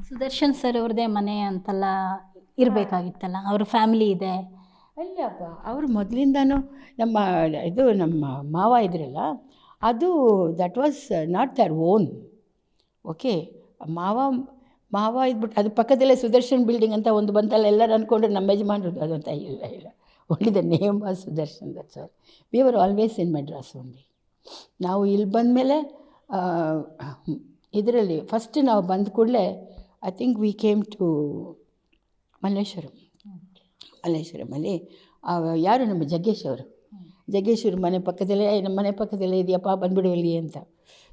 Sudarshan sir ಅವ್ರದ್ದೇ ಮನೆ ಅಂತೆಲ್ಲ ಇರಬೇಕಾಗಿತ್ತಲ್ಲ, ಅವ್ರ ಫ್ಯಾಮಿಲಿ ಇದೆ. ಅಲ್ಲಪ್ಪ, ಅವರು ಮೊದಲಿಂದನೂ ನಮ್ಮ ಮಾವ ಇದ್ರಲ್ಲ, ಅದು that was not their own. Okay, ಮಾವ ಇದ್ಬಿಟ್ಟು ಅದು ಪಕ್ಕದಲ್ಲೇ ಸುದರ್ಶನ್ ಬಿಲ್ಡಿಂಗ್ ಅಂತ ಒಂದು ಬಂತಲ್ಲ, ಎಲ್ಲರೂ ಅಂದ್ಕೊಂಡ್ರೆ ನಮ್ಮ ಯಜಮಾನ್ರದ್ದು ಅದು ಅಂತ. ಇಲ್ಲ, only the name was Sudarshan, that's all. We were always in Madras only. ನಾವು ಇಲ್ಲಿ ಬಂದಮೇಲೆ ಇದರಲ್ಲಿ ಫಸ್ಟ್ ನಾವು ಬಂದ ಕೂಡಲೇ I think we came to ಮಲ್ಲೇಶ್ವರಮಲ್ಲಿ ಯಾರು ನಮ್ಮ ಜಗ್ಗೇಶ್ ಅವ್ರ ಮನೆ ಪಕ್ಕದಲ್ಲೇ, ನಮ್ಮ ಮನೆ ಪಕ್ಕದಲ್ಲೇ ಇದೆಯಪ್ಪ ಬಂದ್ಬಿಡು ಇಲ್ಲಿ ಅಂತ.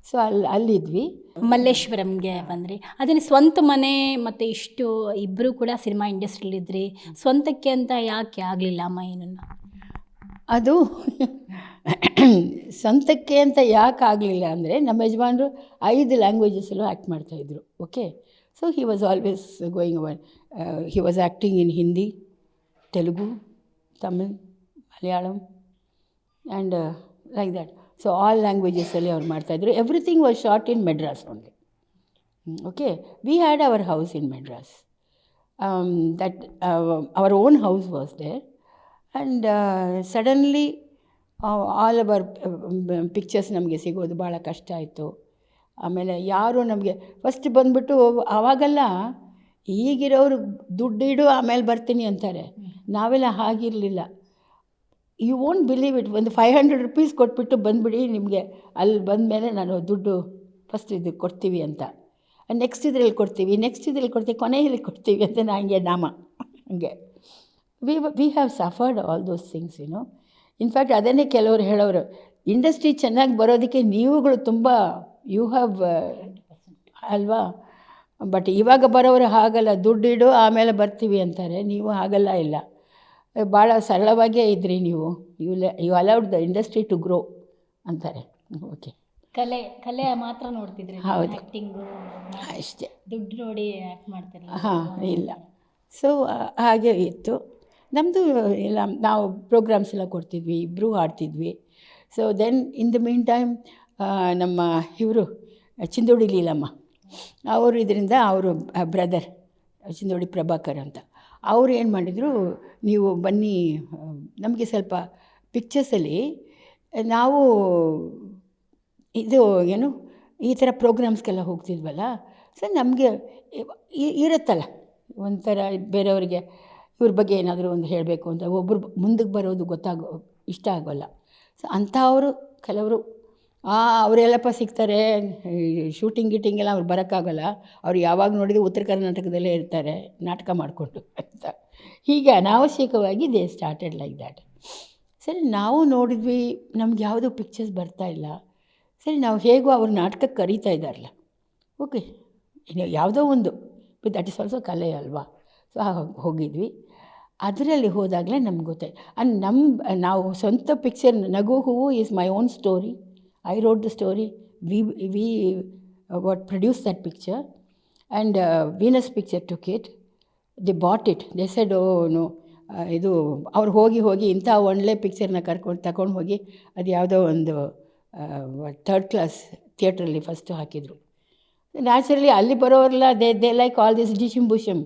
ಸೊ ಅಲ್ಲಿದ್ವಿ. ಮಲ್ಲೇಶ್ವರಂಗೆ ಬಂದ್ರಿ. ಅದನ್ನು ಸ್ವಂತ ಮನೆ ಮತ್ತು ಇಷ್ಟು ಇಬ್ಬರು ಕೂಡ ಸಿನಿಮಾ ಇಂಡಸ್ಟ್ರಿಲಿದ್ರಿ, ಸ್ವಂತಕ್ಕೆ ಅಂತ ಯಾಕೆ ಆಗಲಿಲ್ಲ ಅಮ್ಮ ಏನನ್ನು? ಅದು ಸ್ವಂತಕ್ಕೆ ಅಂತ ಯಾಕೆ ಆಗಲಿಲ್ಲ ಅಂದರೆ, ನಮ್ಮ ಯಜಮಾನರು 5 ಲ್ಯಾಂಗ್ವೇಜಸ್ಸಲ್ಲೂ ಆ್ಯಕ್ಟ್ ಮಾಡ್ತಾಯಿದ್ರು. Okay, so he was always going our. He was acting in Hindi, Telugu, Tamil, Malayalam and like that. So all ಲ್ಯಾಂಗ್ವೇಜಸ್ಸಲ್ಲಿ ಅವ್ರು ಮಾಡ್ತಾಯಿದ್ರು. Everything was short in Madras only. Okay, we had our house in Madras. That our own house was there. And suddenly all our pictures ನಮಗೆ ಸಿಗೋದು ಭಾಳ ಕಷ್ಟ ಆಯಿತು. ಆಮೇಲೆ ಯಾರು ನಮಗೆ ಫಸ್ಟ್ ಬಂದುಬಿಟ್ಟು ಆವಾಗೆಲ್ಲ ಈಗಿರೋರು ದುಡ್ಡಿಡು ಆಮೇಲೆ ಬರ್ತೀನಿ ಅಂತಾರೆ. ನಾವೆಲ್ಲ ಹಾಗಿರಲಿಲ್ಲ. ಯು ವೋಂಟ್ ಬಿಲೀವ್ ಇಟ್, ಒಂದು 500 ರೂಪೀಸ್ ಕೊಟ್ಬಿಟ್ಟು ಬಂದುಬಿಡಿ, ನಿಮಗೆ ಅಲ್ಲಿ ಬಂದಮೇಲೆ ನಾನು ದುಡ್ಡು ಫಸ್ಟ್ ಇದು ಕೊಡ್ತೀವಿ ಅಂತ, ನೆಕ್ಸ್ಟ್ ಇದ್ರಲ್ಲಿ ಕೊಡ್ತೀವಿ, ಕೊನೆಯಲ್ಲಿ ಕೊಡ್ತೀವಿ ಅಂತ ನನಗೆ ಹಂಗೆ we have suffered all those things, in fact ಅದನ್ನೇ ಕೆಲವರು ಹೇಳೋರು, ಇಂಡಸ್ಟ್ರಿ ಚೆನ್ನಾಗಿ ಬರೋದಕ್ಕೆ ನೀವುಗಳು ತುಂಬ ಯು ಹ್ಯಾವ್ ಅಲ್ವಾ. ಬಟ್ ಇವಾಗ ಬರೋರು ಹಾಗಲ್ಲ, ದುಡ್ಡಿಡು ಆಮೇಲೆ ಬರ್ತೀವಿ ಅಂತಾರೆ. ನೀವು ಹಾಗಲ್ಲ, ಇಲ್ಲ, ಭಾಳ ಸರಳವಾಗೇ ಇದ್ರಿ ನೀವು. You allowed the industry to grow ಅಂತಾರೆ. ಓಕೆ, ಕಲೆ ಮಾತ್ರ ನೋಡ್ತಿದ್ರಿ? ಹೌದು, ಆ್ಯಕ್ಟಿಂಗು ಅಷ್ಟೇ, ದುಡ್ಡು ನೋಡಿ ಆ್ಯಕ್ಟ್ ಮಾಡ್ತಿರಲಿಲ್ಲ. ಹಾಂ, ಇಲ್ಲ. ಸೊ ಹಾಗೆ ಇತ್ತು ನಮ್ಮದು ಎಲ್ಲ. ನಾವು ಪ್ರೋಗ್ರಾಮ್ಸ್ ಎಲ್ಲ ಕೊಡ್ತಿದ್ವಿ, ಇಬ್ಬರೂ ಆಡ್ತಿದ್ವಿ. So then in the meantime ನಮ್ಮ ಇವರು ಚಿಂದೋಡಿ ಲೀಲಮ್ಮ ಅವರು ಇದರಿಂದ, ಅವರು ಬ್ರದರ್ ಚಿಂದೋಡಿ ಪ್ರಭಾಕರ್ ಅಂತ, ಅವರು ಏನು ಮಾಡಿದರು, ನೀವು ಬನ್ನಿ ನಮಗೆ ಸ್ವಲ್ಪ ಪಿಕ್ಚರ್ಸಲ್ಲಿ ನಾವು ಇದು ಈ ಥರ ಪ್ರೋಗ್ರಾಮ್ಸ್ಗೆಲ್ಲ ಹೋಗ್ತಿದ್ವಲ್ಲ. ಸೊ ನಮಗೆ ಇರುತ್ತಲ್ಲ ಒಂಥರ ಬೇರೆಯವರಿಗೆ ಇವ್ರ ಬಗ್ಗೆ ಏನಾದರೂ ಒಂದು ಹೇಳಬೇಕು ಅಂತ, ಒಬ್ಬರು ಮುಂದಕ್ಕೆ ಬರೋದು ಇಷ್ಟ ಆಗೋಲ್ಲ. ಸೊ ಅಂಥವರು ಕೆಲವರು ಅವರೆಲ್ಲಪ್ಪ ಸಿಗ್ತಾರೆ, ಶೂಟಿಂಗ್ ಗೀಟಿಂಗೆಲ್ಲ ಅವ್ರು ಬರೋಕ್ಕಾಗಲ್ಲ, ಅವ್ರು ಯಾವಾಗ ನೋಡಿದ್ರು ಉತ್ತರ ಕರ್ನಾಟಕದಲ್ಲೇ ಇರ್ತಾರೆ ನಾಟಕ ಮಾಡಿಕೊಂಡು ಅಂತ. ಹೀಗೆ ಅನಾವಶ್ಯಕವಾಗಿ ದೇ ಸ್ಟಾರ್ಟೆಡ್ ಲೈಕ್ ದ್ಯಾಟ್. ಸರಿ, ನಾವು ನೋಡಿದ್ವಿ, ನಮ್ಗೆ ಯಾವುದೂ ಪಿಕ್ಚರ್ಸ್ ಬರ್ತಾಯಿಲ್ಲ. ಸರಿ, ನಾವು ಹೇಗೋ ಅವ್ರ ನಾಟಕಕ್ಕೆ ಕರೀತಾ ಇದ್ದಾರಲ್ಲ, ಓಕೆ, ಯಾವುದೋ ಒಂದು, ದಟ್ ಇಸ್ ಆಲ್ಸೋ ಕಲೆ ಅಲ್ವಾ. ಸೊ ಹೋಗಿದ್ವಿ. ಅದರಲ್ಲಿ ಹೋದಾಗಲೇ ನಮ್ಗೆ ಗೊತ್ತಾಯ್ತು. ಆ್ಯಂಡ್ ನಾವು ಸ್ವಂತ ಪಿಕ್ಚರ್, ನಗು ಹೂವು is my own story. I wrote the story. We what produced that picture, and Venus Picture took it. They bought it. They said, oh no, ಇದು ಅವ್ರು ಹೋಗಿ ಇಂಥ ಒಳ್ಳೆ ಪಿಕ್ಚರ್ನ ತಗೊಂಡು ಹೋಗಿ ಅದು ಯಾವುದೋ ಒಂದು 3rd ಕ್ಲಾಸ್ ಥಿಯೇಟ್ರಲ್ಲಿ ಫಸ್ಟು ಹಾಕಿದರು. ನ್ಯಾಚುರಲಿ ಅಲ್ಲಿ ಬರೋರೆಲ್ಲ ದೇ ಲೈಕ್ ಆಲ್ ದಿಸ್ ಡಿಶಿಮ್ ಬುಷಮ್.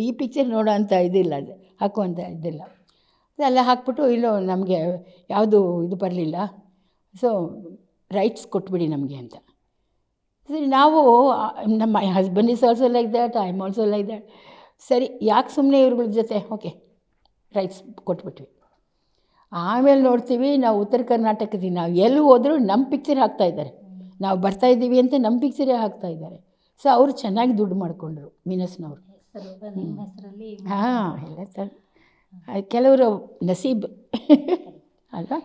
ಈ ಪಿಕ್ಚರ್ ನೋಡೋ ಅಂಥ ಇದಿಲ್ಲ, ಅದು ಹಾಕುವಂಥ ಇದಿಲ್ಲ. ಅದೆಲ್ಲ ಹಾಕ್ಬಿಟ್ಟು ಇಲ್ಲೋ ನಮಗೆ ಯಾವುದು ಇದು ಬರಲಿಲ್ಲ, ಸೊ ರೈಟ್ಸ್ ಕೊಟ್ಬಿಡಿ ನಮಗೆ ಅಂತ. ಸರಿ, ನಾವು ನಮ್ಮ my husband is also like that, I am also like that. ಸರಿ, ಯಾಕೆ ಸುಮ್ಮನೆ ಇವ್ರಗಳ ಜೊತೆ, ಓಕೆ ರೈಟ್ಸ್ ಕೊಟ್ಬಿಟ್ವಿ. ಆಮೇಲೆ ನೋಡ್ತೀವಿ, ನಾವು ಉತ್ತರ ಕರ್ನಾಟಕದಿಂದ ನಾವು ಎಲ್ಲಿ ಹೋದರೂ ನಮ್ಮ ಪಿಕ್ಚರ್ ಹಾಕ್ತಾಯಿದ್ದಾರೆ, ನಾವು ಬರ್ತಾಯಿದ್ದೀವಿ ಅಂತ ನಮ್ಮ ಪಿಕ್ಚರೇ ಹಾಕ್ತಾಯಿದ್ದಾರೆ. ಸೊ ಅವರು ಚೆನ್ನಾಗಿ ದುಡ್ಡು ಮಾಡಿಕೊಂಡ್ರು, ಮೀನಸ್ನವರು. ಹಾಂ, ಎಲ್ಲ ಕೆಲವರು ನಸೀಬ್ ಅಲ್ವಾ.